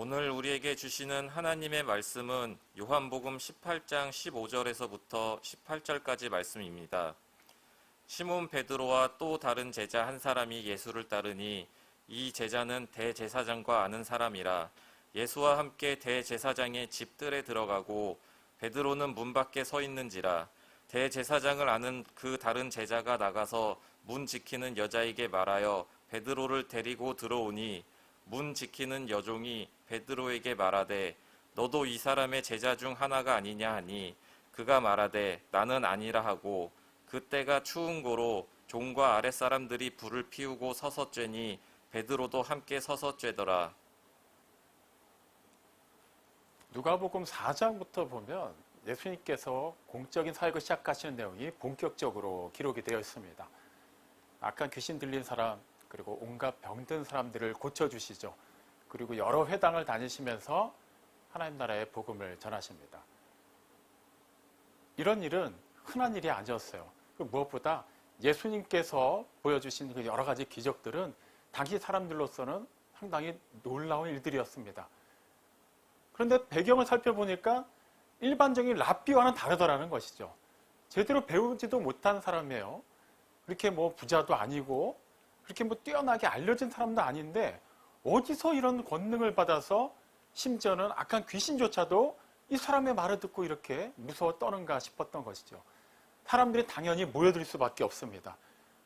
오늘 우리에게 주시는 하나님의 말씀은 요한복음 18장 15절에서부터 18절까지 말씀입니다. 시몬 베드로와 또 다른 제자 한 사람이 예수를 따르니 이 제자는 대제사장과 아는 사람이라 예수와 함께 대제사장의 집들에 들어가고 베드로는 문 밖에 서 있는지라 대제사장을 아는 그 다른 제자가 나가서 문 지키는 여자에게 말하여 베드로를 데리고 들어오니 문 지키는 여종이 베드로에게 말하되 너도 이 사람의 제자 중 하나가 아니냐 하니 그가 말하되 나는 아니라 하고 그때가 추운 고로 종과 아랫사람들이 불을 피우고 서서 쬐니 베드로도 함께 서서 쬐더라. 누가복음 4장부터 보면 예수님께서 공적인 사역을 시작하시는 내용이 본격적으로 기록이 되어 있습니다. 악한 귀신 들린 사람, 그리고 온갖 병든 사람들을 고쳐주시죠. 그리고 여러 회당을 다니시면서 하나님 나라의 복음을 전하십니다. 이런 일은 흔한 일이 아니었어요. 무엇보다 예수님께서 보여주신 그 여러 가지 기적들은 당시 사람들로서는 상당히 놀라운 일들이었습니다. 그런데 배경을 살펴보니까 일반적인 랍비와는 다르더라는 것이죠. 제대로 배우지도 못한 사람이에요. 그렇게 부자도 아니고 그렇게 뛰어나게 알려진 사람도 아닌데 어디서 이런 권능을 받아서 심지어는 악한 귀신조차도 이 사람의 말을 듣고 이렇게 무서워 떠는가 싶었던 것이죠. 사람들이 당연히 모여들 수밖에 없습니다.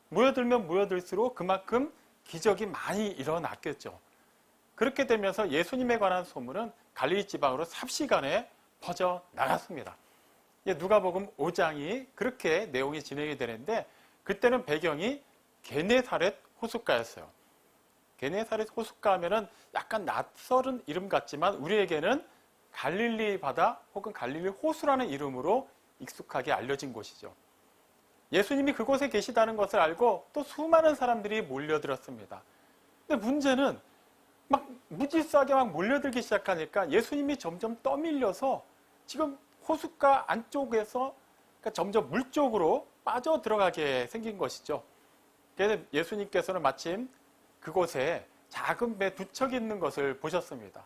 모여들면 모여들수록 그만큼 기적이 많이 일어났겠죠. 그렇게 되면서 예수님에 관한 소문은 갈릴리 지방으로 삽시간에 퍼져 나갔습니다. 누가복음 5장이 그렇게 내용이 진행이 되는데 그때는 배경이 게네사렛 호숫가였어요. 게네사렛 호숫가 하면은 약간 낯설은 이름 같지만 우리에게는 갈릴리 바다 혹은 갈릴리 호수라는 이름으로 익숙하게 알려진 곳이죠. 예수님이 그곳에 계시다는 것을 알고 또 수많은 사람들이 몰려들었습니다. 근데 문제는 무질서하게 몰려들기 시작하니까 예수님이 점점 떠밀려서 지금 호숫가 안쪽에서 점점 물 쪽으로 빠져 들어가게 생긴 것이죠. 그래서 예수님께서는 마침 그곳에 작은 배 두 척이 있는 것을 보셨습니다.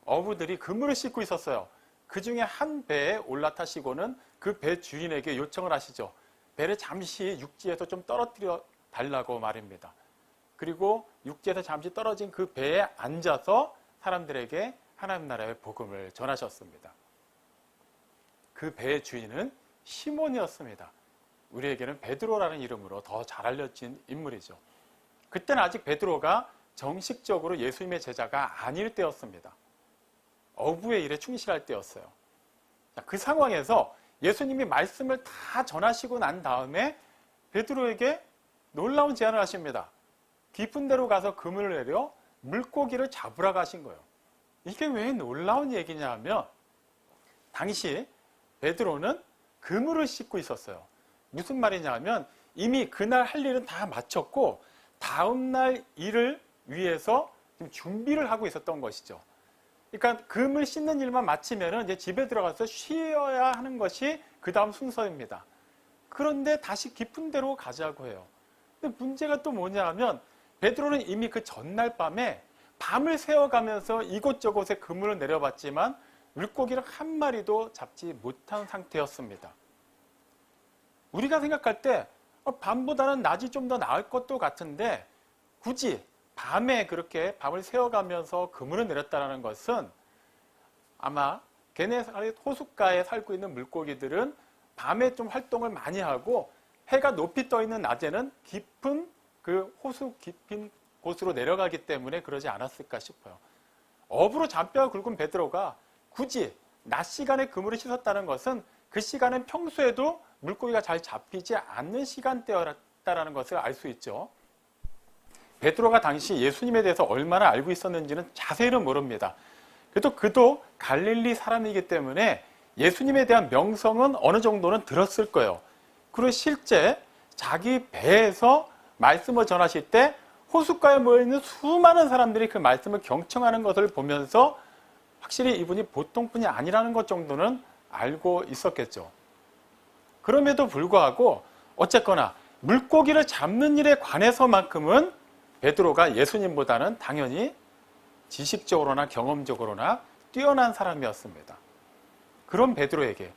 어부들이 그물을 싣고 있었어요. 그 중에 한 배에 올라타시고는 그 배 주인에게 요청을 하시죠. 배를 잠시 육지에서 좀 떨어뜨려 달라고 말입니다. 그리고 육지에서 잠시 떨어진 그 배에 앉아서 사람들에게 하나님 나라의 복음을 전하셨습니다. 그 배의 주인은 시몬이었습니다. 우리에게는 베드로라는 이름으로 더 잘 알려진 인물이죠. 그때는 아직 베드로가 정식적으로 예수님의 제자가 아닐 때였습니다. 어부의 일에 충실할 때였어요. 그 상황에서 예수님이 말씀을 다 전하시고 난 다음에 베드로에게 놀라운 제안을 하십니다. 깊은 데로 가서 그물을 내려 물고기를 잡으라고 하신 거예요. 이게 왜 놀라운 얘기냐 하면 당시 베드로는 그물을 싣고 있었어요. 무슨 말이냐 하면 이미 그날 할 일은 다 마쳤고 다음날 일을 위해서 준비를 하고 있었던 것이죠. 그러니까 그물 싣는 일만 마치면 이제 집에 들어가서 쉬어야 하는 것이 그 다음 순서입니다. 그런데 다시 깊은 데로 가자고 해요. 근데 문제가 또 뭐냐 하면 베드로는 이미 그 전날 밤에 밤을 새워가면서 이곳저곳에 그물을 내려봤지만 물고기를 한 마리도 잡지 못한 상태였습니다. 우리가 생각할 때 밤보다는 낮이 좀 더 나을 것도 같은데 굳이 밤에 그렇게 밤을 새워가면서 그물을 내렸다는 것은 아마 게네사렛 호숫가에 살고 있는 물고기들은 밤에 좀 활동을 많이 하고 해가 높이 떠 있는 낮에는 깊은 그 호수 깊은 곳으로 내려가기 때문에 그러지 않았을까 싶어요. 어부로 잔뼈가 굵은 베드로가 굳이 낮 시간에 그물을 씻었다는 것은 그 시간은 평소에도 물고기가 잘 잡히지 않는 시간대였다는 것을 알 수 있죠. 베드로가 당시 예수님에 대해서 얼마나 알고 있었는지는 자세히는 모릅니다. 그래도 그도 갈릴리 사람이기 때문에 예수님에 대한 명성은 어느 정도는 들었을 거예요. 그리고 실제 자기 배에서 말씀을 전하실 때 호숫가에 모여있는 수많은 사람들이 그 말씀을 경청하는 것을 보면서 확실히 이분이 보통 분이 아니라는 것 정도는 알고 있었겠죠. 그럼에도 불구하고 어쨌거나 물고기를 잡는 일에 관해서만큼은 베드로가 예수님보다는 당연히 지식적으로나 경험적으로나 뛰어난 사람이었습니다. 그런 베드로에게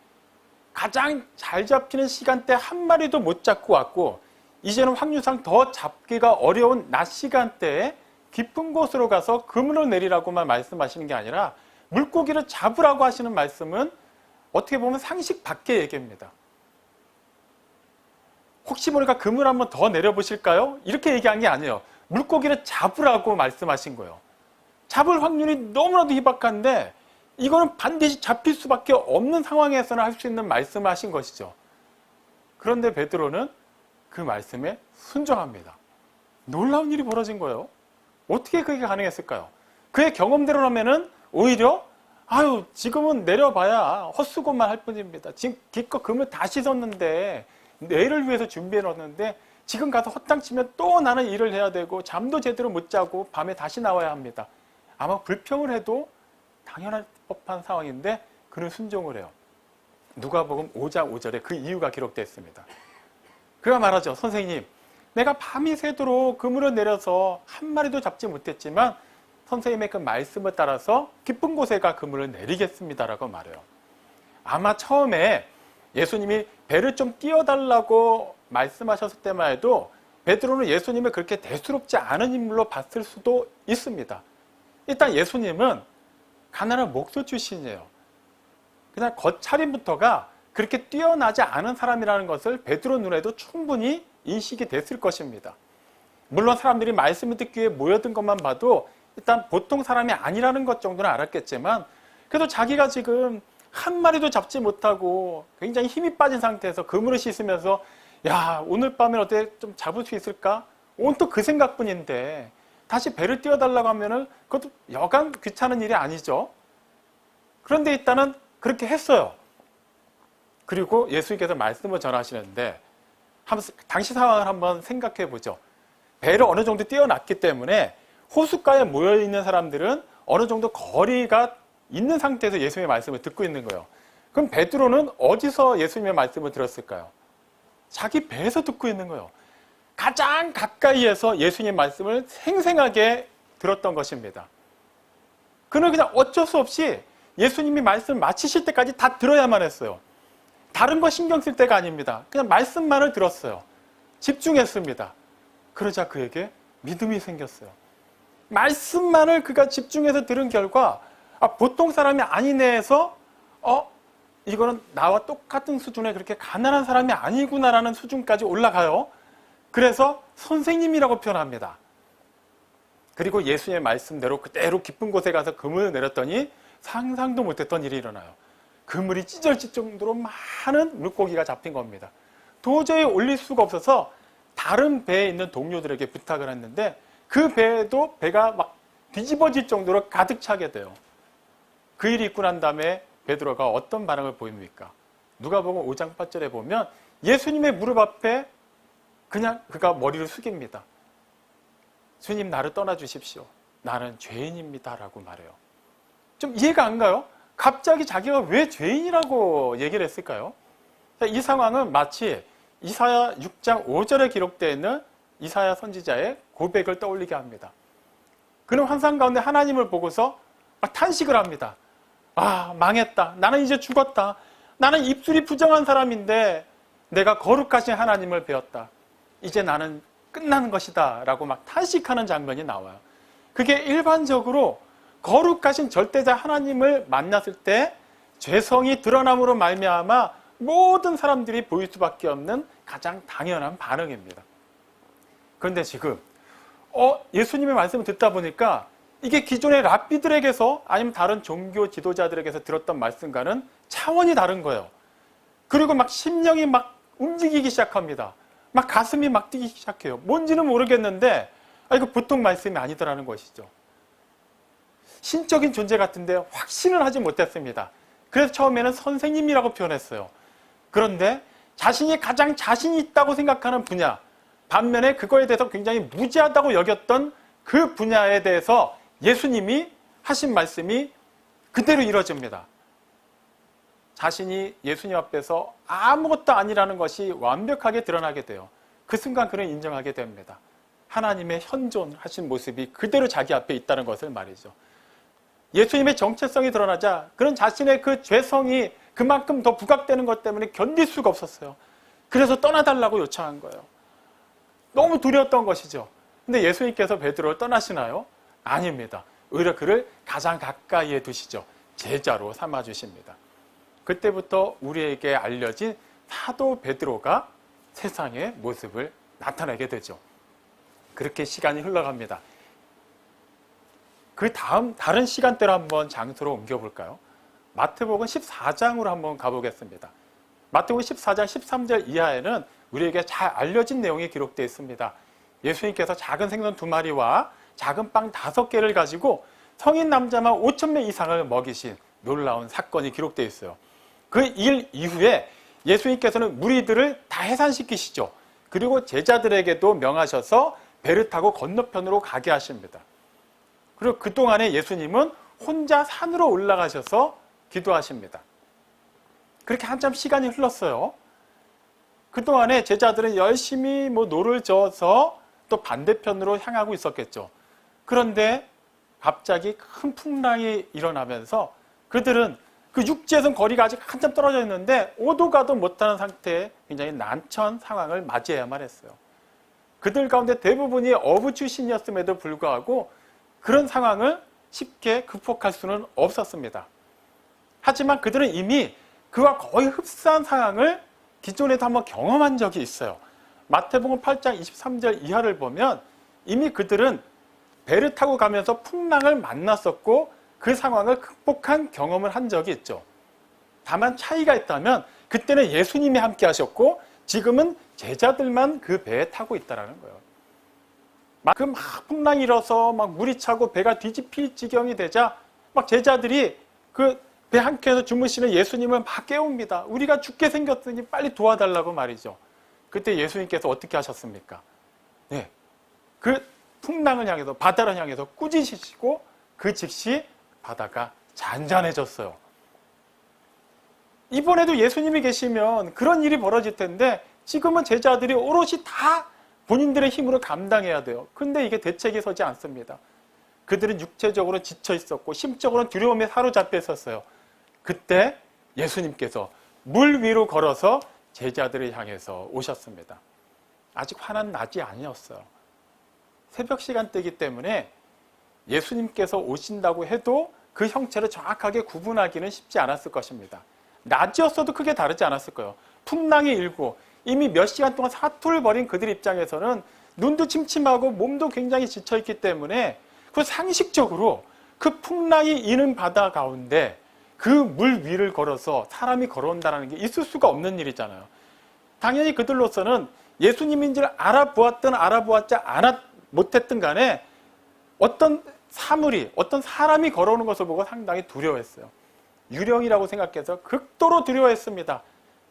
가장 잘 잡히는 시간대 한 마리도 못 잡고 왔고 이제는 확률상 더 잡기가 어려운 낮 시간대에 깊은 곳으로 가서 그물을 내리라고만 말씀하시는 게 아니라 물고기를 잡으라고 하시는 말씀은 어떻게 보면 상식 밖의 얘기입니다. 혹시 모르니까 그물 한번 더 내려보실까요? 이렇게 얘기한 게 아니에요. 물고기를 잡으라고 말씀하신 거예요. 잡을 확률이 너무나도 희박한데 이거는 반드시 잡힐 수밖에 없는 상황에서는 할 수 있는 말씀을 하신 것이죠. 그런데 베드로는 그 말씀에 순종합니다. 놀라운 일이 벌어진 거예요. 어떻게 그게 가능했을까요? 그의 경험대로라면은 오히려 지금은 내려봐야 헛수고만 할 뿐입니다. 지금 기껏 금을 다 씻었는데 내일을 위해서 준비해 놨는데 지금 가서 헛땅 치면 또 나는 일을 해야 되고 잠도 제대로 못 자고 밤에 다시 나와야 합니다. 아마 불평을 해도 당연할 법한 상황인데 그는 순종을 해요. 누가복음 5장 5절에 그 이유가 기록되어 있습니다. 그가 말하죠. 선생님, 내가 밤이 새도록 그물을 내려서 한 마리도 잡지 못했지만 선생님의 그 말씀을 따라서 깊은 곳에 가 그물을 내리겠습니다라고 말해요. 아마 처음에 예수님이 배를 좀 띄워달라고 말씀하셨을 때만 해도 베드로는 예수님을 그렇게 대수롭지 않은 인물로 봤을 수도 있습니다. 일단 예수님은 가난한 목소 출신이에요. 그냥 겉차림부터가 그렇게 뛰어나지 않은 사람이라는 것을 베드로 눈에도 충분히 인식이 됐을 것입니다. 물론 사람들이 말씀을 듣기 위해 모여든 것만 봐도 일단 보통 사람이 아니라는 것 정도는 알았겠지만 그래도 자기가 지금 한 마리도 잡지 못하고 굉장히 힘이 빠진 상태에서 그물을 씻으면서 오늘 밤에 어떻게 좀 잡을 수 있을까? 온통 그 생각뿐인데 다시 배를 띄워달라고 하면은 그것도 여간 귀찮은 일이 아니죠. 그런데 일단은 그렇게 했어요. 그리고 예수님께서 말씀을 전하시는데 당시 상황을 한번 생각해 보죠. 배를 어느 정도 띄워놨기 때문에 호숫가에 모여있는 사람들은 어느 정도 거리가 있는 상태에서 예수님의 말씀을 듣고 있는 거예요. 그럼 베드로는 어디서 예수님의 말씀을 들었을까요? 자기 배에서 듣고 있는 거예요. 가장 가까이에서 예수님의 말씀을 생생하게 들었던 것입니다. 그는 그냥 어쩔 수 없이 예수님이 말씀을 마치실 때까지 다 들어야만 했어요. 다른 거 신경 쓸 때가 아닙니다. 그냥 말씀만을 들었어요. 집중했습니다. 그러자 그에게 믿음이 생겼어요. 말씀만을 그가 집중해서 들은 결과 보통 사람이 아니네 해서 이거는 나와 똑같은 수준의 그렇게 가난한 사람이 아니구나라는 수준까지 올라가요. 그래서 선생님이라고 표현합니다. 그리고 예수님의 말씀대로 그대로 깊은 곳에 가서 그물을 내렸더니 상상도 못했던 일이 일어나요. 그물이 찢어질 정도로 많은 물고기가 잡힌 겁니다. 도저히 올릴 수가 없어서 다른 배에 있는 동료들에게 부탁을 했는데 그 배에도 배가 막 뒤집어질 정도로 가득 차게 돼요. 그 일이 있고 난 다음에 베드로가 어떤 반응을 보입니까? 누가복음 5장 8절에 보면 예수님의 무릎 앞에 그냥 그가 머리를 숙입니다. 주님, 나를 떠나주십시오. 나는 죄인입니다. 라고 말해요. 좀 이해가 안 가요? 갑자기 자기가 왜 죄인이라고 얘기를 했을까요? 이 상황은 마치 이사야 6장 5절에 기록되어 있는 이사야 선지자의 고백을 떠올리게 합니다. 그는 환상 가운데 하나님을 보고서 막 탄식을 합니다. 망했다. 나는 이제 죽었다. 나는 입술이 부정한 사람인데 내가 거룩하신 하나님을 배웠다. 이제 나는 끝나는 것이다. 라고 막 탄식하는 장면이 나와요. 그게 일반적으로 거룩하신 절대자 하나님을 만났을 때 죄성이 드러남으로 말미암아 모든 사람들이 보일 수밖에 없는 가장 당연한 반응입니다. 그런데 지금 예수님의 말씀을 듣다 보니까 이게 기존의 랍비들에게서 아니면 다른 종교 지도자들에게서 들었던 말씀과는 차원이 다른 거예요. 그리고 막 심령이 막 움직이기 시작합니다. 막 가슴이 막 뛰기 시작해요. 뭔지는 모르겠는데 이거 보통 말씀이 아니더라는 것이죠. 신적인 존재 같은데 확신을 하지 못했습니다. 그래서 처음에는 선생님이라고 표현했어요. 그런데 자신이 가장 자신이 있다고 생각하는 분야, 반면에 그거에 대해서 굉장히 무지하다고 여겼던 그 분야에 대해서 예수님이 하신 말씀이 그대로 이루어집니다. 자신이 예수님 앞에서 아무것도 아니라는 것이 완벽하게 드러나게 돼요. 그 순간 그는 인정하게 됩니다. 하나님의 현존하신 모습이 그대로 자기 앞에 있다는 것을 말이죠. 예수님의 정체성이 드러나자 그런 자신의 그 죄성이 그만큼 더 부각되는 것 때문에 견딜 수가 없었어요. 그래서 떠나달라고 요청한 거예요. 너무 두려웠던 것이죠. 근데 예수님께서 베드로를 떠나시나요? 아닙니다. 오히려 그를 가장 가까이에 두시죠. 제자로 삼아주십니다. 그때부터 우리에게 알려진 사도 베드로가 세상의 모습을 나타내게 되죠. 그렇게 시간이 흘러갑니다. 그 다음 다른 시간대로 한번 장소로 옮겨볼까요? 마태복음 14장으로 한번 가보겠습니다. 마태복음 14장 13절 이하에는 우리에게 잘 알려진 내용이 기록되어 있습니다. 예수님께서 작은 생선 2마리와 작은 빵 5개를 가지고 성인 남자만 5,000명 이상을 먹이신 놀라운 사건이 기록되어 있어요. 그 일 이후에 예수님께서는 무리들을 다 해산시키시죠. 그리고 제자들에게도 명하셔서 배를 타고 건너편으로 가게 하십니다. 그리고 그동안에 예수님은 혼자 산으로 올라가셔서 기도하십니다. 그렇게 한참 시간이 흘렀어요. 그동안에 제자들은 열심히 노를 저어서 또 반대편으로 향하고 있었겠죠. 그런데 갑자기 큰 풍랑이 일어나면서 그들은 그 육지에선 거리가 아직 한참 떨어져 있는데 오도 가도 못하는 상태에 굉장히 난처한 상황을 맞이해야만 했어요. 그들 가운데 대부분이 어부 출신이었음에도 불구하고 그런 상황을 쉽게 극복할 수는 없었습니다. 하지만 그들은 이미 그와 거의 흡사한 상황을 기존에도 한번 경험한 적이 있어요. 마태복음 8장 23절 이하를 보면 이미 그들은 배를 타고 가면서 풍랑을 만났었고 그 상황을 극복한 경험을 한 적이 있죠. 다만 차이가 있다면 그때는 예수님이 함께 하셨고 지금은 제자들만 그 배에 타고 있다는 거예요. 막 풍랑이 일어서 막 물이 차고 배가 뒤집힐 지경이 되자 막 제자들이 그 배 한켠에서 주무시는 예수님을 막 깨웁니다. 우리가 죽게 생겼으니 빨리 도와달라고 말이죠. 그때 예수님께서 어떻게 하셨습니까? 네, 그 풍랑을 향해서 바다를 향해서 꾸짖으시고 그 즉시 바다가 잔잔해졌어요. 이번에도 예수님이 계시면 그런 일이 벌어질 텐데 지금은 제자들이 오롯이 다 본인들의 힘으로 감당해야 돼요. 근데 이게 대책이 서지 않습니다. 그들은 육체적으로 지쳐 있었고 심적으로는 두려움에 사로잡혀 있었어요. 그때 예수님께서 물 위로 걸어서 제자들을 향해서 오셨습니다. 아직 환한 낮이 아니었어요. 새벽 시간대이기 때문에 예수님께서 오신다고 해도 그 형체를 정확하게 구분하기는 쉽지 않았을 것입니다. 낮이었어도 크게 다르지 않았을 거예요. 풍랑이 일고 이미 몇 시간 동안 사투를 벌인 그들 입장에서는 눈도 침침하고 몸도 굉장히 지쳐있기 때문에 그 상식적으로 그 풍랑이 이는 바다 가운데 그 물 위를 걸어서 사람이 걸어온다는 게 있을 수가 없는 일이잖아요. 당연히 그들로서는 예수님인지를 알아보았든 알아보았지 못했든 간에 어떤 사물이 어떤 사람이 걸어오는 것을 보고 상당히 두려워했어요. 유령이라고 생각해서 극도로 두려워했습니다.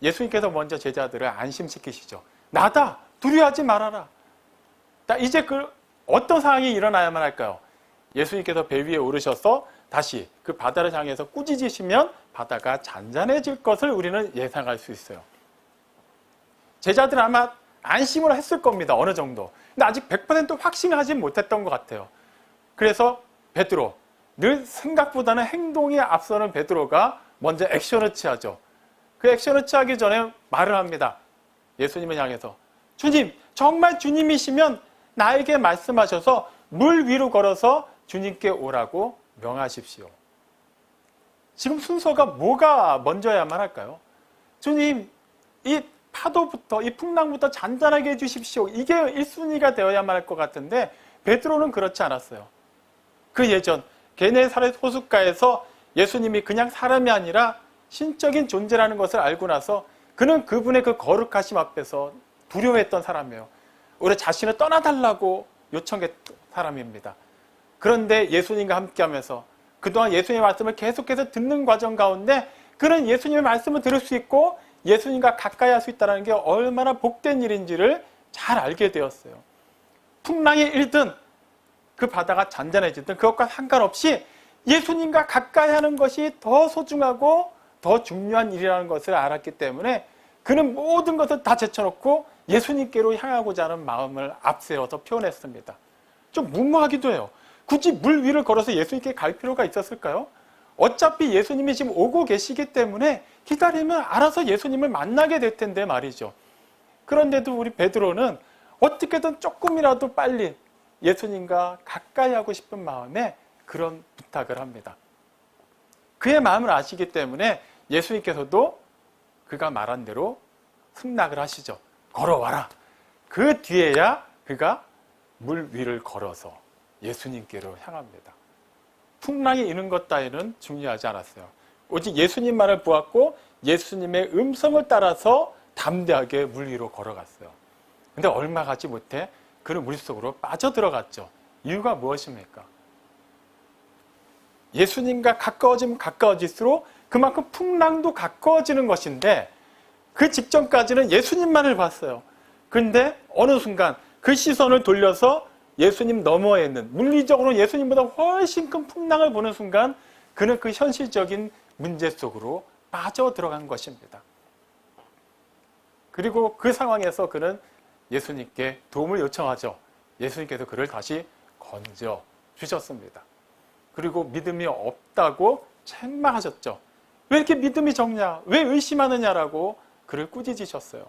예수님께서 먼저 제자들을 안심시키시죠. 나다! 두려워하지 말아라. 자, 이제 어떤 상황이 일어나야만 할까요? 예수님께서 배 위에 오르셔서 다시 그 바다를 향해서 꾸짖으시면 바다가 잔잔해질 것을 우리는 예상할 수 있어요. 제자들은 아마 안심을 했을 겁니다. 어느 정도. 근데 아직 100% 확신하지 못했던 것 같아요. 그래서 베드로, 늘 생각보다는 행동에 앞서는 베드로가 먼저 액션을 취하죠. 그 액션을 취하기 전에 말을 합니다. 예수님을 향해서 주님, 정말 주님이시면 나에게 말씀하셔서 물 위로 걸어서 주님께 오라고 명하십시오. 지금 순서가 뭐가 먼저야만 할까요? 주님, 이 파도부터 이 풍랑부터 잔잔하게 해주십시오. 이게 1순위가 되어야만 할 것 같은데 베드로는 그렇지 않았어요. 그 예전 게네사렛 호숫가에서 예수님이 그냥 사람이 아니라 신적인 존재라는 것을 알고 나서 그는 그분의 그 거룩하심 앞에서 두려워했던 사람이에요. 오히려 자신을 떠나달라고 요청했던 사람입니다. 그런데 예수님과 함께하면서 그동안 예수님의 말씀을 계속해서 듣는 과정 가운데 그는 예수님의 말씀을 들을 수 있고 예수님과 가까이 할 수 있다는 게 얼마나 복된 일인지를 잘 알게 되었어요. 풍랑이 일든 그 바다가 잔잔해지든 그것과 상관없이 예수님과 가까이 하는 것이 더 소중하고 더 중요한 일이라는 것을 알았기 때문에 그는 모든 것을 다 제쳐놓고 예수님께로 향하고자 하는 마음을 앞세워서 표현했습니다. 좀 무모하기도 해요. 굳이 물 위를 걸어서 예수님께 갈 필요가 있었을까요? 어차피 예수님이 지금 오고 계시기 때문에 기다리면 알아서 예수님을 만나게 될 텐데 말이죠. 그런데도 우리 베드로는 어떻게든 조금이라도 빨리 예수님과 가까이 하고 싶은 마음에 그런 부탁을 합니다. 그의 마음을 아시기 때문에 예수님께서도 그가 말한 대로 승낙을 하시죠. 걸어와라. 그 뒤에야 그가 물 위를 걸어서 예수님께로 향합니다. 풍랑이 이는 것 따위는 중요하지 않았어요. 오직 예수님만을 보았고 예수님의 음성을 따라서 담대하게 물 위로 걸어갔어요. 근데 얼마 가지 못해 그는 물속으로 빠져들어갔죠. 이유가 무엇입니까? 예수님과 가까워지면 가까워질수록 그만큼 풍랑도 가까워지는 것인데 그 직전까지는 예수님만을 봤어요. 그런데 어느 순간 그 시선을 돌려서 예수님 너머에 있는 물리적으로 예수님보다 훨씬 큰 풍랑을 보는 순간 그는 그 현실적인 문제 속으로 빠져들어간 것입니다. 그리고 그 상황에서 그는 예수님께 도움을 요청하죠. 예수님께서 그를 다시 건져 주셨습니다. 그리고 믿음이 없다고 책망하셨죠. 왜 이렇게 믿음이 적냐? 왜 의심하느냐라고 그를 꾸짖으셨어요.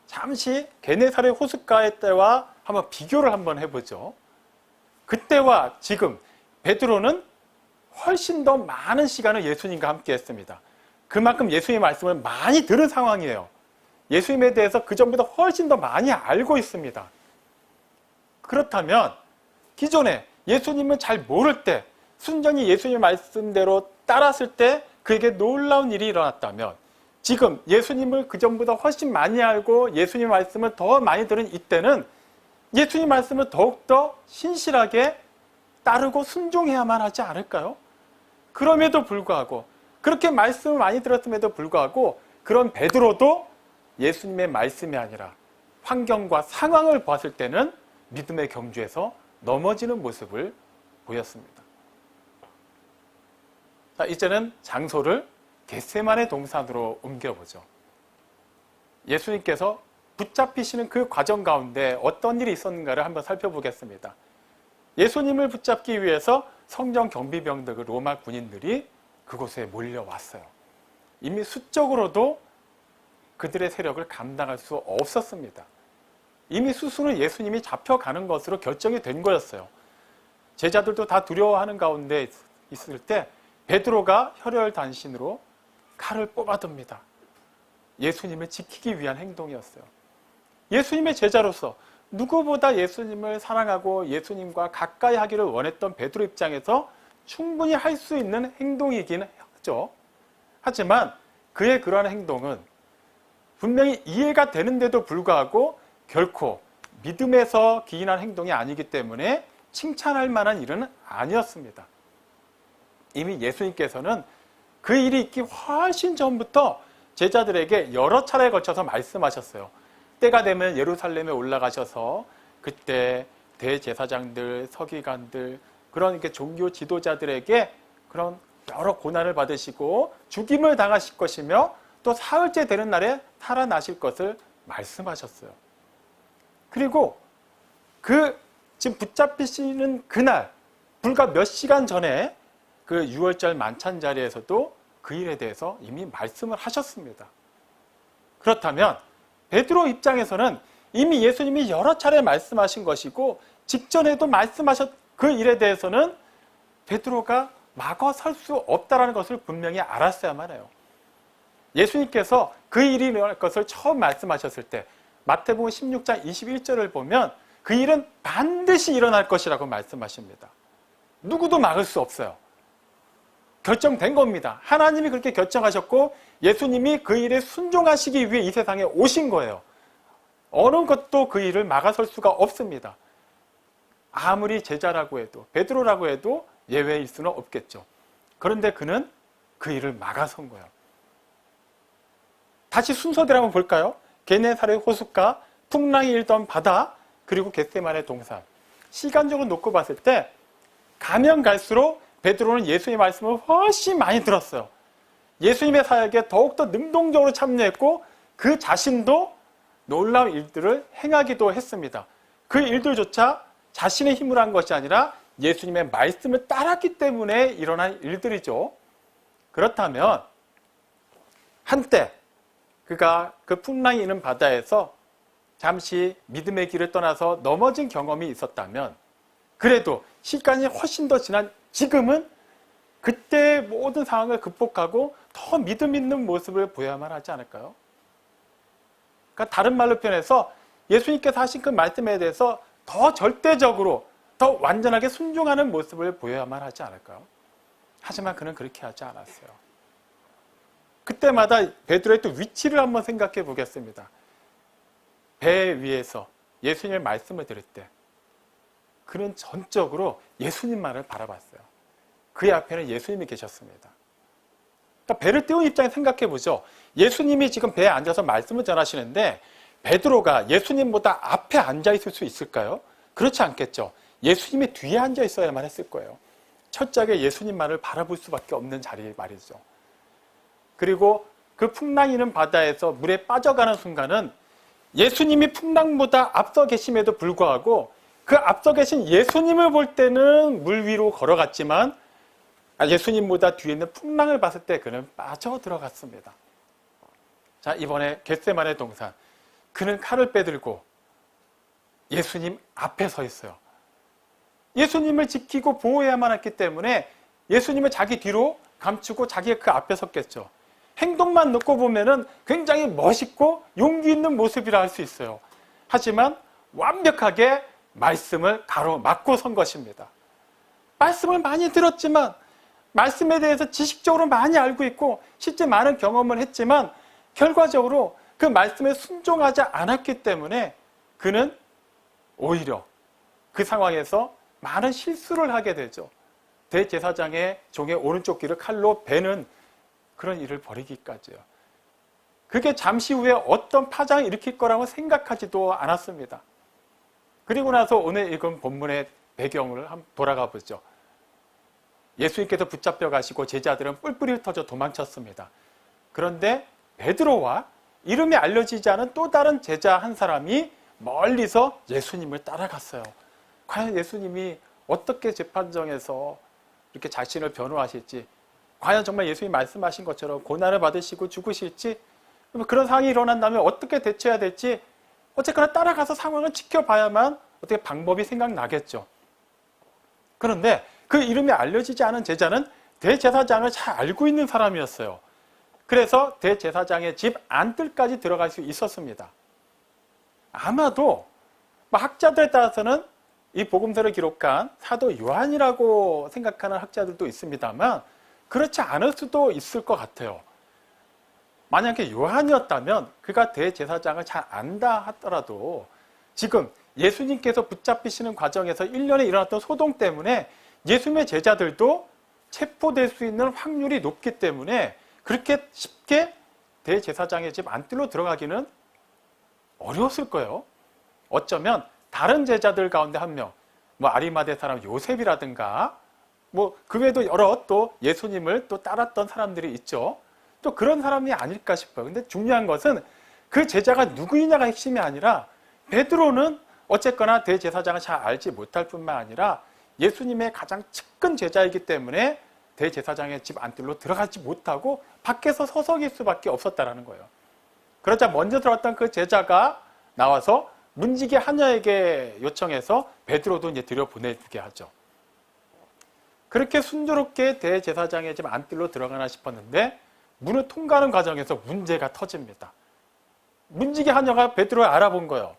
잠시 게네사렛 호숫가의 때와 한번 비교를 한번 해보죠. 그때와 지금 베드로는 훨씬 더 많은 시간을 예수님과 함께 했습니다. 그만큼 예수님의 말씀을 많이 들은 상황이에요. 예수님에 대해서 그전보다 훨씬 더 많이 알고 있습니다. 그렇다면 기존에 예수님을 잘 모를 때 순전히 예수님의 말씀대로 따랐을 때 그에게 놀라운 일이 일어났다면 지금 예수님을 그전보다 훨씬 많이 알고 예수님의 말씀을 더 많이 들은 이때는 예수님 말씀을 더욱더 신실하게 따르고 순종해야만 하지 않을까요? 그럼에도 불구하고 그렇게 말씀을 많이 들었음에도 불구하고 그런 베드로도 예수님의 말씀이 아니라 환경과 상황을 봤을 때는 믿음의 경주에서 넘어지는 모습을 보였습니다. 자, 이제는 장소를 겟세마네 동산으로 옮겨보죠. 예수님께서 붙잡히시는 그 과정 가운데 어떤 일이 있었는가를 한번 살펴보겠습니다. 예수님을 붙잡기 위해서 성전 경비병들, 그 로마 군인들이 그곳에 몰려왔어요. 이미 수적으로도 그들의 세력을 감당할 수 없었습니다. 이미 스스로 예수님이 잡혀가는 것으로 결정이 된 거였어요. 제자들도 다 두려워하는 가운데 있을 때 베드로가 혈혈단신으로 칼을 뽑아듭니다. 예수님을 지키기 위한 행동이었어요. 예수님의 제자로서 누구보다 예수님을 사랑하고 예수님과 가까이 하기를 원했던 베드로 입장에서 충분히 할 수 있는 행동이긴 하죠. 하지만 그의 그러한 행동은 분명히 이해가 되는데도 불구하고 결코 믿음에서 기인한 행동이 아니기 때문에 칭찬할 만한 일은 아니었습니다. 이미 예수님께서는 그 일이 있기 훨씬 전부터 제자들에게 여러 차례에 걸쳐서 말씀하셨어요. 때가 되면 예루살렘에 올라가셔서 그때 대제사장들, 서기관들, 그런 종교 지도자들에게 그런 여러 고난을 받으시고 죽임을 당하실 것이며 또 사흘째 되는 날에 살아나실 것을 말씀하셨어요. 그리고 그 지금 붙잡히시는 그날 불과 몇 시간 전에 그 6월절 만찬 자리에서도 그 일에 대해서 이미 말씀을 하셨습니다. 그렇다면 베드로 입장에서는 이미 예수님이 여러 차례 말씀하신 것이고 직전에도 말씀하셨 그 일에 대해서는 베드로가 막아설 수 없다는 것을 분명히 알았어야만 해요. 예수님께서 그 일이 일어날 것을 처음 말씀하셨을 때 마태복음 16장 21절을 보면 그 일은 반드시 일어날 것이라고 말씀하십니다. 누구도 막을 수 없어요. 결정된 겁니다. 하나님이 그렇게 결정하셨고 예수님이 그 일에 순종하시기 위해 이 세상에 오신 거예요. 어느 것도 그 일을 막아설 수가 없습니다. 아무리 제자라고 해도 베드로라고 해도 예외일 수는 없겠죠. 그런데 그는 그 일을 막아선 거예요. 다시 순서대로 한번 볼까요? 게네사렛 호숫가, 풍랑이 일던 바다, 그리고 겟세마네 동산. 시간적으로 놓고 봤을 때 가면 갈수록 베드로는 예수님의 말씀을 훨씬 많이 들었어요. 예수님의 사역에 더욱더 능동적으로 참여했고 그 자신도 놀라운 일들을 행하기도 했습니다. 그 일들조차 자신의 힘으로 한 것이 아니라 예수님의 말씀을 따랐기 때문에 일어난 일들이죠. 그렇다면 한때 그가 그 풍랑이 있는 바다에서 잠시 믿음의 길을 떠나서 넘어진 경험이 있었다면 그래도 시간이 훨씬 더 지난 지금은 그때의 모든 상황을 극복하고 더 믿음 있는 모습을 보여야만 하지 않을까요? 그러니까 다른 말로 표현해서 예수님께서 하신 그 말씀에 대해서 더 절대적으로 더 완전하게 순종하는 모습을 보여야만 하지 않을까요? 하지만 그는 그렇게 하지 않았어요. 그때마다 베드로의 또 위치를 한번 생각해 보겠습니다. 배 위에서 예수님의 말씀을 들을 때 그는 전적으로 예수님만을 바라봤어요. 그의 앞에는 예수님이 계셨습니다. 그러니까 배를 띄운 입장에 생각해 보죠. 예수님이 지금 배에 앉아서 말씀을 전하시는데 베드로가 예수님보다 앞에 앉아 있을 수 있을까요? 그렇지 않겠죠. 예수님이 뒤에 앉아 있어야만 했을 거예요. 철저하게 예수님만을 바라볼 수밖에 없는 자리 말이죠. 그리고 그 풍랑이 있는 바다에서 물에 빠져가는 순간은 예수님이 풍랑보다 앞서 계심에도 불구하고 그 앞서 계신 예수님을 볼 때는 물 위로 걸어갔지만 예수님보다 뒤에 있는 풍랑을 봤을 때 그는 빠져 들어갔습니다. 자, 이번에 겟세마네 동산. 그는 칼을 빼들고 예수님 앞에 서 있어요. 예수님을 지키고 보호해야만 했기 때문에 예수님을 자기 뒤로 감추고 자기가 그 앞에 섰겠죠. 행동만 놓고 보면은 굉장히 멋있고 용기 있는 모습이라 할 수 있어요. 하지만 완벽하게 말씀을 가로막고 선 것입니다. 말씀을 많이 들었지만 말씀에 대해서 지식적으로 많이 알고 있고 실제 많은 경험을 했지만 결과적으로 그 말씀에 순종하지 않았기 때문에 그는 오히려 그 상황에서 많은 실수를 하게 되죠. 대제사장의 종의 오른쪽 귀를 칼로 베는 그런 일을 벌이기까지요. 그게 잠시 후에 어떤 파장을 일으킬 거라고 생각하지도 않았습니다. 그리고 나서 오늘 읽은 본문의 배경을 한번 돌아가 보죠. 예수님께서 붙잡혀 가시고 제자들은 뿔뿔이 흩어져 도망쳤습니다. 그런데 베드로와 이름이 알려지지 않은 또 다른 제자 한 사람이 멀리서 예수님을 따라갔어요. 과연 예수님이 어떻게 재판정에서 이렇게 자신을 변호하실지, 과연 정말 예수님이 말씀하신 것처럼 고난을 받으시고 죽으실지, 그런 상황이 일어난다면 어떻게 대처해야 될지 어쨌거나 따라가서 상황을 지켜봐야만 어떻게 방법이 생각나겠죠. 그런데 그 이름이 알려지지 않은 제자는 대제사장을 잘 알고 있는 사람이었어요. 그래서 대제사장의 집 안뜰까지 들어갈 수 있었습니다. 아마도 학자들에 따라서는 이 복음서를 기록한 사도 요한이라고 생각하는 학자들도 있습니다만 그렇지 않을 수도 있을 것 같아요. 만약에 요한이었다면 그가 대제사장을 잘 안다 하더라도 지금 예수님께서 붙잡히시는 과정에서 1년에 일어났던 소동 때문에 예수님의 제자들도 체포될 수 있는 확률이 높기 때문에 그렇게 쉽게 대제사장의 집 안뜰로 들어가기는 어려웠을 거예요. 어쩌면 다른 제자들 가운데 한 명, 아리마대 사람 요셉이라든가 그 외에도 여러 또 예수님을 또 따랐던 사람들이 있죠. 또 그런 사람이 아닐까 싶어요. 근데 중요한 것은 그 제자가 누구이냐가 핵심이 아니라 베드로는 어쨌거나 대제사장을 잘 알지 못할 뿐만 아니라 예수님의 가장 측근 제자이기 때문에 대제사장의 집 안뜰로 들어가지 못하고 밖에서 서성일 수밖에 없었다는 거예요. 그러자 먼저 들어왔던 그 제자가 나와서 문지기 하녀에게 요청해서 베드로도 이제 들여보내주게 하죠. 그렇게 순조롭게 대제사장의 집 안뜰로 들어가나 싶었는데 문을 통과하는 과정에서 문제가 터집니다. 문지기 하녀가 베드로를 알아본 거예요.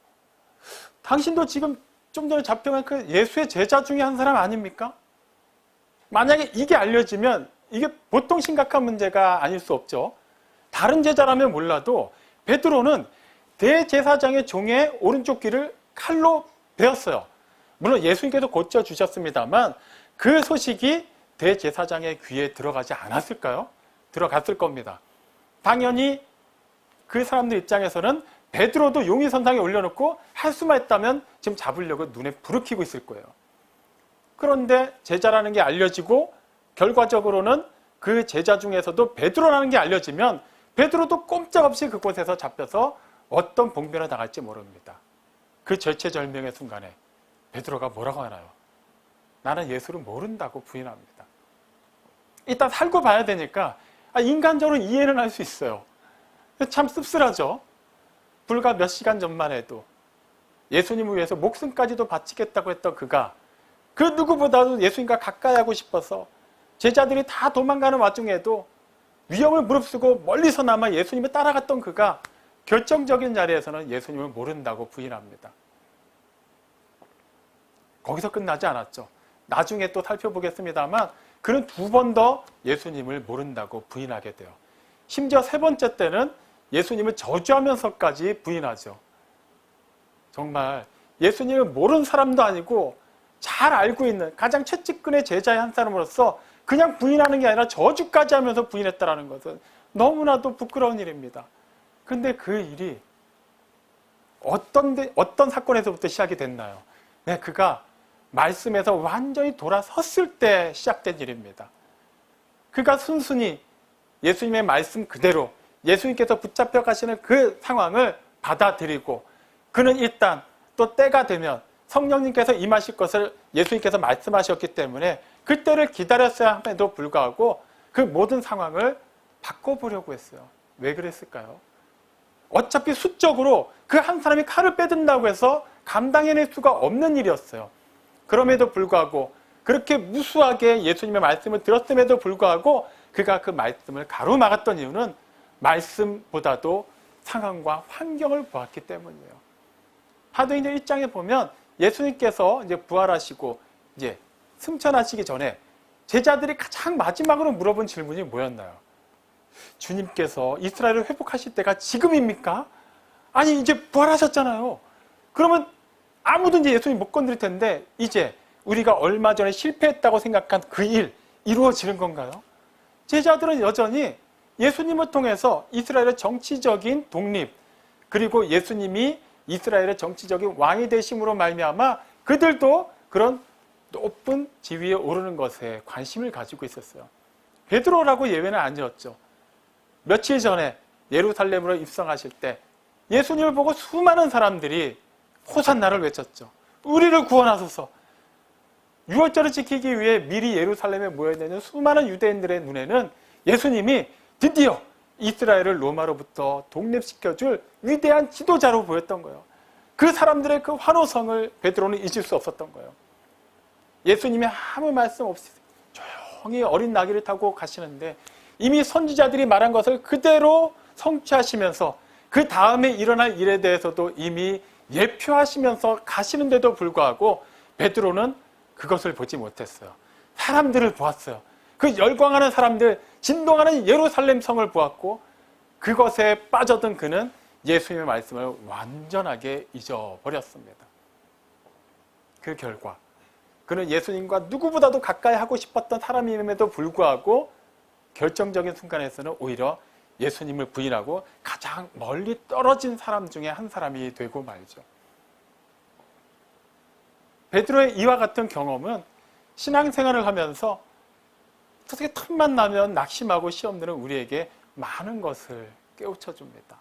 당신도 지금 좀 전에 잡혀간 그 예수의 제자 중에 한 사람 아닙니까? 만약에 이게 알려지면 이게 보통 심각한 문제가 아닐 수 없죠. 다른 제자라면 몰라도 베드로는 대제사장의 종의 오른쪽 귀를 칼로 베었어요. 물론 예수님께서 고쳐주셨습니다만 그 소식이 대제사장의 귀에 들어가지 않았을까요? 들어갔을 겁니다. 당연히 그 사람들 입장에서는 베드로도 용의선상에 올려놓고 할 수만 있다면 지금 잡으려고 눈에 불을 켜고 있을 거예요. 그런데 제자라는 게 알려지고 결과적으로는 그 제자 중에서도 베드로라는 게 알려지면 베드로도 꼼짝없이 그곳에서 잡혀서 어떤 봉변을 당할지 모릅니다. 그 절체절명의 순간에 베드로가 뭐라고 하나요? 나는 예수를 모른다고 부인합니다. 일단 살고 봐야 되니까 인간적으로 이해는 할 수 있어요. 참 씁쓸하죠. 불과 몇 시간 전만 해도 예수님을 위해서 목숨까지도 바치겠다고 했던 그가 그 누구보다도 예수님과 가까이 하고 싶어서 제자들이 다 도망가는 와중에도 위험을 무릅쓰고 멀리서나마 예수님을 따라갔던 그가 결정적인 자리에서는 예수님을 모른다고 부인합니다. 거기서 끝나지 않았죠. 나중에 또 살펴보겠습니다만 그는 2번 더 예수님을 모른다고 부인하게 돼요. 심지어 3번째 때는 예수님을 저주하면서까지 부인하죠. 정말 예수님을 모르는 사람도 아니고 잘 알고 있는 가장 최측근의 제자의 한 사람으로서 그냥 부인하는 게 아니라 저주까지 하면서 부인했다는 것은 너무나도 부끄러운 일입니다. 그런데 그 일이 어떤 사건에서부터 시작이 됐나요? 네, 그가 말씀에서 완전히 돌아섰을 때 시작된 일입니다. 그가 순순히 예수님의 말씀 그대로 예수님께서 붙잡혀 가시는 그 상황을 받아들이고 그는 일단 또 때가 되면 성령님께서 임하실 것을 예수님께서 말씀하셨기 때문에 그때를 기다렸어야 함에도 불구하고 그 모든 상황을 바꿔보려고 했어요. 왜 그랬을까요? 어차피 수적으로 그 한 사람이 칼을 빼든다고 해서 감당해낼 수가 없는 일이었어요. 그럼에도 불구하고 그렇게 무수하게 예수님의 말씀을 들었음에도 불구하고 그가 그 말씀을 가로막았던 이유는 말씀보다도 상황과 환경을 보았기 때문이에요. 사도행전 1장에 보면 예수님께서 이제 부활하시고 이제 승천하시기 전에 제자들이 가장 마지막으로 물어본 질문이 뭐였나요? 주님께서 이스라엘을 회복하실 때가 지금입니까? 아니 이제 부활하셨잖아요. 그러면 아무도 이제 예수님 못 건드릴 텐데 이제 우리가 얼마 전에 실패했다고 생각한 그 일 이루어지는 건가요? 제자들은 여전히 예수님을 통해서 이스라엘의 정치적인 독립 그리고 예수님이 이스라엘의 정치적인 왕이 되심으로 말미암아 그들도 그런 높은 지위에 오르는 것에 관심을 가지고 있었어요. 베드로라고 예외는 아니었죠. 며칠 전에 예루살렘으로 입성하실 때 예수님을 보고 수많은 사람들이 호산나를 외쳤죠. 우리를 구원하소서. 유월절을 지키기 위해 미리 예루살렘에 모여있는 수많은 유대인들의 눈에는 예수님이 드디어 이스라엘을 로마로부터 독립시켜줄 위대한 지도자로 보였던 거예요. 그 사람들의 그 환호성을 베드로는 잊을 수 없었던 거예요. 예수님이 아무 말씀 없이 조용히 어린 나귀를 타고 가시는데 이미 선지자들이 말한 것을 그대로 성취하시면서 그 다음에 일어날 일에 대해서도 이미 예표하시면서 가시는데도 불구하고 베드로는 그것을 보지 못했어요. 사람들을 보았어요. 그 열광하는 사람들, 진동하는 예루살렘 성을 보았고 그것에 빠져든 그는 예수님의 말씀을 완전하게 잊어버렸습니다. 그 결과 그는 예수님과 누구보다도 가까이 하고 싶었던 사람임에도 불구하고 결정적인 순간에서는 오히려 예수님을 부인하고 가장 멀리 떨어진 사람 중에 한 사람이 되고 말죠. 베드로의 이와 같은 경험은 신앙생활을 하면서 어떻게 틈만 나면 낙심하고 시험 드는 우리에게 많은 것을 깨우쳐줍니다.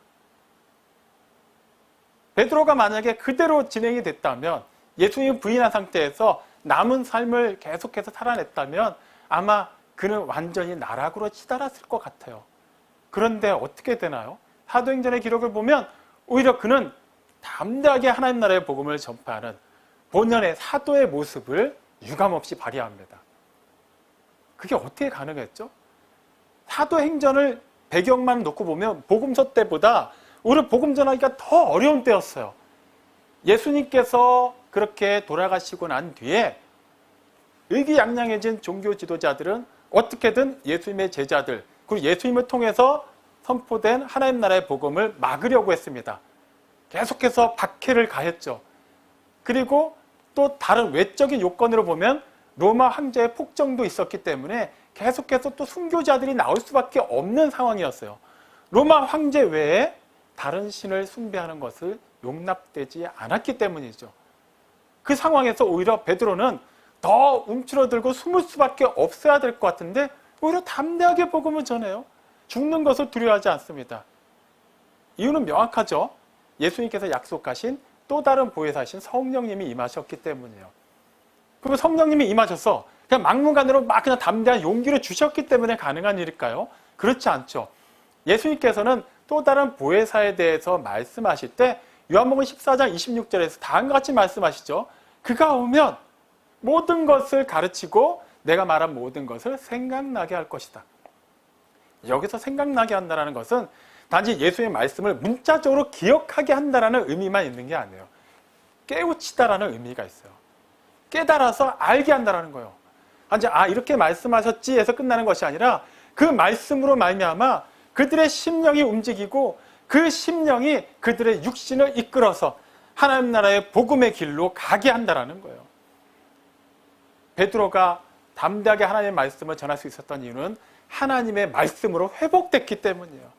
베드로가 만약에 그대로 진행이 됐다면 예수님을 부인한 상태에서 남은 삶을 계속해서 살아냈다면 아마 그는 완전히 나락으로 치달았을 것 같아요. 그런데 어떻게 되나요? 사도행전의 기록을 보면 오히려 그는 담대하게 하나님 나라의 복음을 전파하는 본연의 사도의 모습을 유감없이 발휘합니다. 그게 어떻게 가능했죠? 사도행전을 배경만 놓고 보면 복음서 때보다 오히려 복음 전하기가 더 어려운 때였어요. 예수님께서 그렇게 돌아가시고 난 뒤에 의기양양해진 종교 지도자들은 어떻게든 예수님의 제자들 그리고 예수님을 통해서 선포된 하나님 나라의 복음을 막으려고 했습니다. 계속해서 박해를 가했죠. 그리고 또 다른 외적인 요건으로 보면 로마 황제의 폭정도 있었기 때문에 계속해서 또 순교자들이 나올 수밖에 없는 상황이었어요. 로마 황제 외에 다른 신을 숭배하는 것을 용납되지 않았기 때문이죠. 그 상황에서 오히려 베드로는 더 움츠러들고 숨을 수밖에 없어야 될 것 같은데 오히려 담대하게 복음을 전해요. 죽는 것을 두려워하지 않습니다. 이유는 명확하죠. 예수님께서 약속하신 또 또 다른 보혜사신 성령님이 임하셨기 때문이에요. 그리고 성령님이 임하셔서 그냥 막무가내로 막 그냥 담대한 용기를 주셨기 때문에 가능한 일일까요? 그렇지 않죠. 예수님께서는 또 다른 보혜사에 대해서 말씀하실 때 요한복음 14장 26절에서 다음과 같이 말씀하시죠. 그가 오면 모든 것을 가르치고 내가 말한 모든 것을 생각나게 할 것이다. 여기서 생각나게 한다는 것은 단지 예수의 말씀을 문자적으로 기억하게 한다는 의미만 있는 게 아니에요. 깨우치다라는 의미가 있어요. 깨달아서 알게 한다는 거예요. 단지 이렇게 말씀하셨지 해서 끝나는 것이 아니라 그 말씀으로 말미암아 그들의 심령이 움직이고 그 심령이 그들의 육신을 이끌어서 하나님 나라의 복음의 길로 가게 한다는 거예요. 베드로가 담대하게 하나님의 말씀을 전할 수 있었던 이유는 하나님의 말씀으로 회복됐기 때문이에요.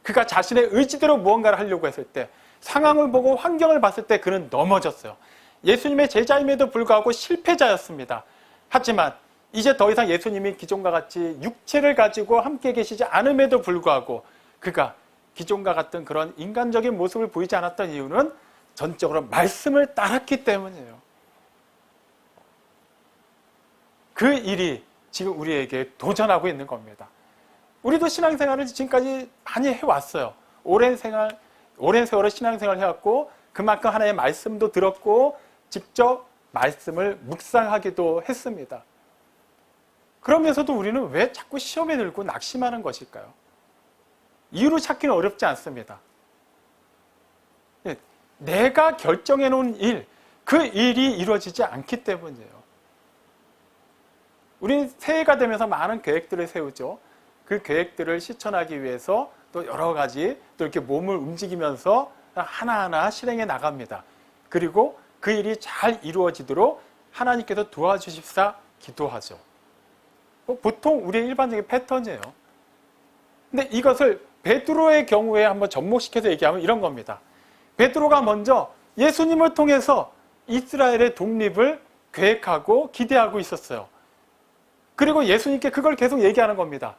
그가 자신의 의지대로 무언가를 하려고 했을 때, 상황을 보고 환경을 봤을 때 그는 넘어졌어요. 예수님의 제자임에도 불구하고 실패자였습니다. 하지만 이제 더 이상 예수님이 기존과 같이 육체를 가지고 함께 계시지 않음에도 불구하고 그가 기존과 같은 그런 인간적인 모습을 보이지 않았던 이유는 전적으로 말씀을 따랐기 때문이에요. 그 일이 지금 우리에게 도전하고 있는 겁니다. 우리도 신앙생활을 지금까지 많이 해왔어요. 오랜 세월을 신앙생활을 해왔고 그만큼 하나님의 말씀도 들었고 직접 말씀을 묵상하기도 했습니다. 그러면서도 우리는 왜 자꾸 시험에 들고 낙심하는 것일까요? 이유를 찾기는 어렵지 않습니다. 내가 결정해 놓은 일, 그 일이 이루어지지 않기 때문이에요. 우리는 새해가 되면서 많은 계획들을 세우죠. 그 계획들을 실천하기 위해서 또 여러 가지 또 이렇게 몸을 움직이면서 하나하나 실행해 나갑니다. 그리고 그 일이 잘 이루어지도록 하나님께서 도와주십사 기도하죠. 보통 우리의 일반적인 패턴이에요. 근데 이것을 베드로의 경우에 한번 접목시켜서 얘기하면 이런 겁니다. 베드로가 먼저 예수님을 통해서 이스라엘의 독립을 계획하고 기대하고 있었어요. 그리고 예수님께 그걸 계속 얘기하는 겁니다.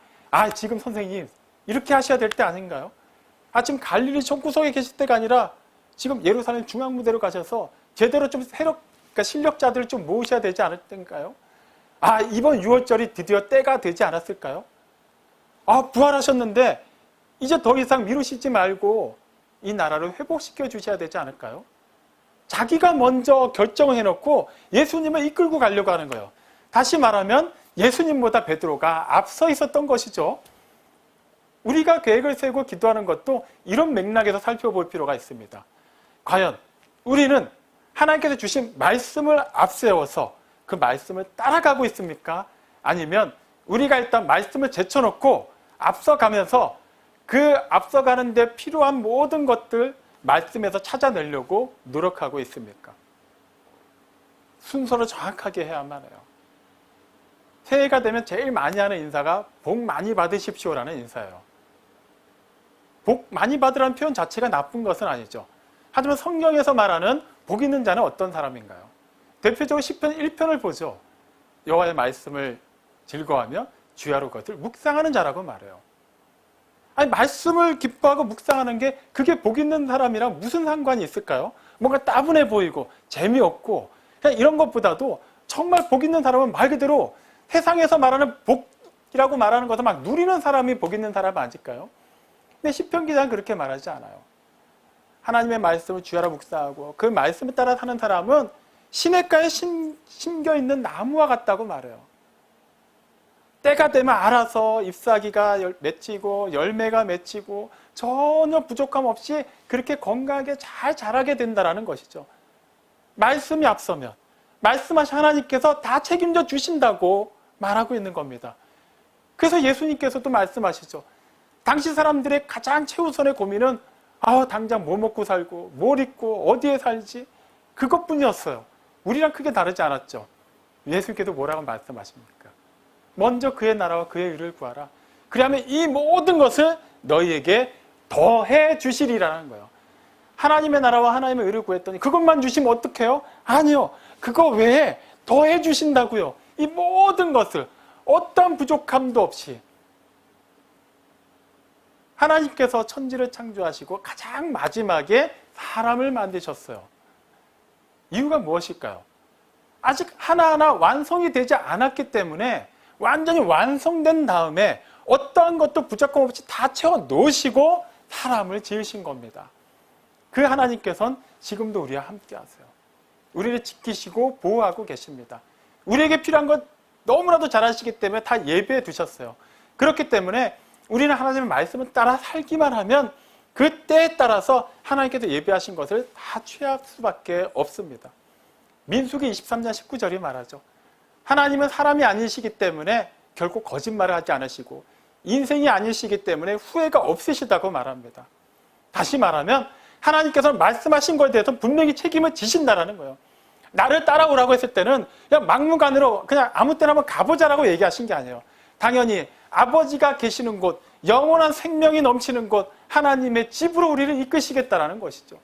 지금 선생님 이렇게 하셔야 될 때 아닌가요? 지금 갈릴리 총구석에 계실 때가 아니라 지금 예루살렘 중앙무대로 가셔서 제대로 좀 그러니까 실력자들을 좀 모으셔야 되지 않을 때인가요? 이번 6월절이 드디어 때가 되지 않았을까요? 부활하셨는데 이제 더 이상 미루시지 말고 이 나라를 회복시켜 주셔야 되지 않을까요? 자기가 먼저 결정을 해놓고 예수님을 이끌고 가려고 하는 거예요. 다시 말하면 예수님보다 베드로가 앞서 있었던 것이죠. 우리가 계획을 세우고 기도하는 것도 이런 맥락에서 살펴볼 필요가 있습니다. 과연 우리는 하나님께서 주신 말씀을 앞세워서 그 말씀을 따라가고 있습니까? 아니면 우리가 일단 말씀을 제쳐놓고 앞서가면서 그 앞서가는 데 필요한 모든 것들 말씀에서 찾아내려고 노력하고 있습니까? 순서를 정확하게 해야만 해요. 새해가 되면 제일 많이 하는 인사가 복 많이 받으십시오라는 인사예요. 복 많이 받으라는 표현 자체가 나쁜 것은 아니죠. 하지만 성경에서 말하는 복 있는 자는 어떤 사람인가요? 대표적으로 시편 1편을 보죠. 여호와의 말씀을 즐거워하며 주야로 그것을 묵상하는 자라고 말해요. 말씀을 기뻐하고 묵상하는 게 그게 복 있는 사람이랑 무슨 상관이 있을까요? 뭔가 따분해 보이고 재미없고 그냥 이런 것보다도 정말 복 있는 사람은 말 그대로 세상에서 말하는 복이라고 말하는 것을 막 누리는 사람이 복 있는 사람 아닐까요? 근데 시편 기자는 그렇게 말하지 않아요. 하나님의 말씀을 주야로 묵상하고 그 말씀에 따라 사는 사람은 시냇가에 심겨 있는 나무와 같다고 말해요. 때가 되면 알아서 잎사귀가 맺히고 열매가 맺히고 전혀 부족함 없이 그렇게 건강하게 잘 자라게 된다는 것이죠. 말씀이 앞서면 말씀하신 하나님께서 다 책임져 주신다고 말하고 있는 겁니다. 그래서 예수님께서도 말씀하시죠. 당시 사람들의 가장 최우선의 고민은 당장 뭐 먹고 살고 뭘 입고 어디에 살지 그것뿐이었어요. 우리랑 크게 다르지 않았죠. 예수님께서 뭐라고 말씀하십니까? 먼저 그의 나라와 그의 의를 구하라. 그리하면 이 모든 것을 너희에게 더해 주시리라는 거예요. 하나님의 나라와 하나님의 의를 구했더니 그것만 주시면 어떡해요? 아니요. 그거 외에 더해 주신다고요. 이 모든 것을 어떤 부족함도 없이 하나님께서 천지를 창조하시고 가장 마지막에 사람을 만드셨어요. 이유가 무엇일까요? 아직 하나하나 완성이 되지 않았기 때문에 완전히 완성된 다음에 어떠한 것도 부족함 없이 다 채워 놓으시고 사람을 지으신 겁니다. 그 하나님께서는 지금도 우리와 함께 하세요. 우리를 지키시고 보호하고 계십니다. 우리에게 필요한 것 너무나도 잘 아시기 때문에 다 예배해 두셨어요. 그렇기 때문에 우리는 하나님의 말씀을 따라 살기만 하면 그 때에 따라서 하나님께서 예배하신 것을 다 취할 수밖에 없습니다. 민수기 23장 19절이 말하죠. 하나님은 사람이 아니시기 때문에 결코 거짓말을 하지 않으시고 인생이 아니시기 때문에 후회가 없으시다고 말합니다. 다시 말하면 하나님께서는 말씀하신 것에 대해서 분명히 책임을 지신다라는 거예요. 나를 따라오라고 했을 때는 그냥 막무가내로 그냥 아무 때나 한번 가보자라고 얘기하신 게 아니에요. 당연히 아버지가 계시는 곳, 영원한 생명이 넘치는 곳, 하나님의 집으로 우리를 이끄시겠다라는 것이죠.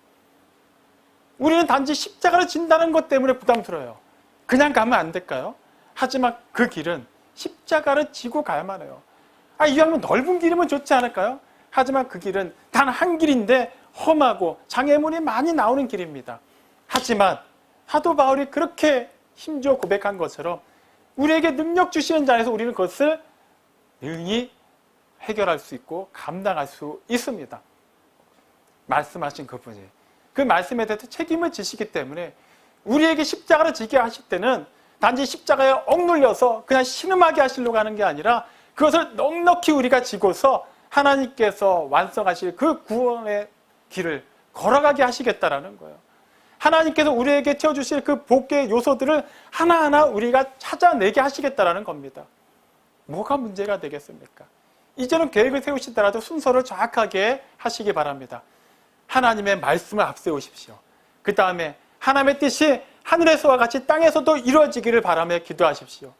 우리는 단지 십자가를 진다는 것 때문에 부담스러워요. 그냥 가면 안 될까요? 하지만 그 길은 십자가를 지고 가야만 해요. 이왕이면 넓은 길이면 좋지 않을까요? 하지만 그 길은 단 한 길인데 험하고 장애물이 많이 나오는 길입니다. 하지만 사도 바울이 그렇게 힘주어 고백한 것처럼 우리에게 능력 주시는 자에서 우리는 그것을 능히 해결할 수 있고 감당할 수 있습니다. 말씀하신 그분이 그 말씀에 대해서 책임을 지시기 때문에 우리에게 십자가를 지게 하실 때는 단지 십자가에 억눌려서 그냥 신음하게 하시려고 하는 게 아니라 그것을 넉넉히 우리가 지고서 하나님께서 완성하실 그 구원의 길을 걸어가게 하시겠다라는 거예요. 하나님께서 우리에게 채워주실 그 복의 요소들을 하나하나 우리가 찾아내게 하시겠다라는 겁니다. 뭐가 문제가 되겠습니까? 이제는 계획을 세우시더라도 순서를 정확하게 하시기 바랍니다. 하나님의 말씀을 앞세우십시오. 그 다음에 하나님의 뜻이 하늘에서와 같이 땅에서도 이루어지기를 바라며 기도하십시오.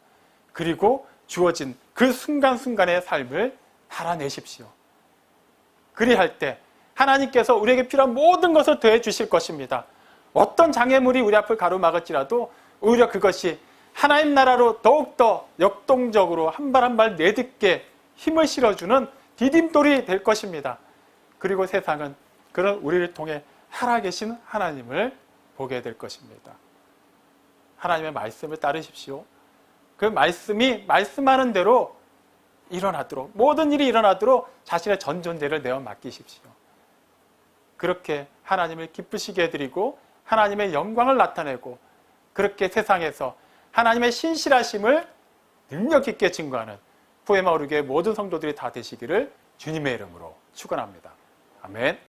그리고 주어진 그 순간순간의 삶을 살아내십시오. 그리할 때 하나님께서 우리에게 필요한 모든 것을 더해 주실 것입니다. 어떤 장애물이 우리 앞을 가로막을지라도 오히려 그것이 하나님 나라로 더욱더 역동적으로 한 발 한 발 내딛게 힘을 실어주는 디딤돌이 될 것입니다. 그리고 세상은 그런 우리를 통해 살아계신 하나님을 보게 될 것입니다. 하나님의 말씀을 따르십시오. 그 말씀이 말씀하는 대로 일어나도록, 모든 일이 일어나도록 자신의 전 존재를 내어 맡기십시오. 그렇게 하나님을 기쁘시게 해드리고 하나님의 영광을 나타내고 그렇게 세상에서 하나님의 신실하심을 능력 있게 증거하는 포에마 오르교의 모든 성도들이 다 되시기를 주님의 이름으로 축원합니다. 아멘.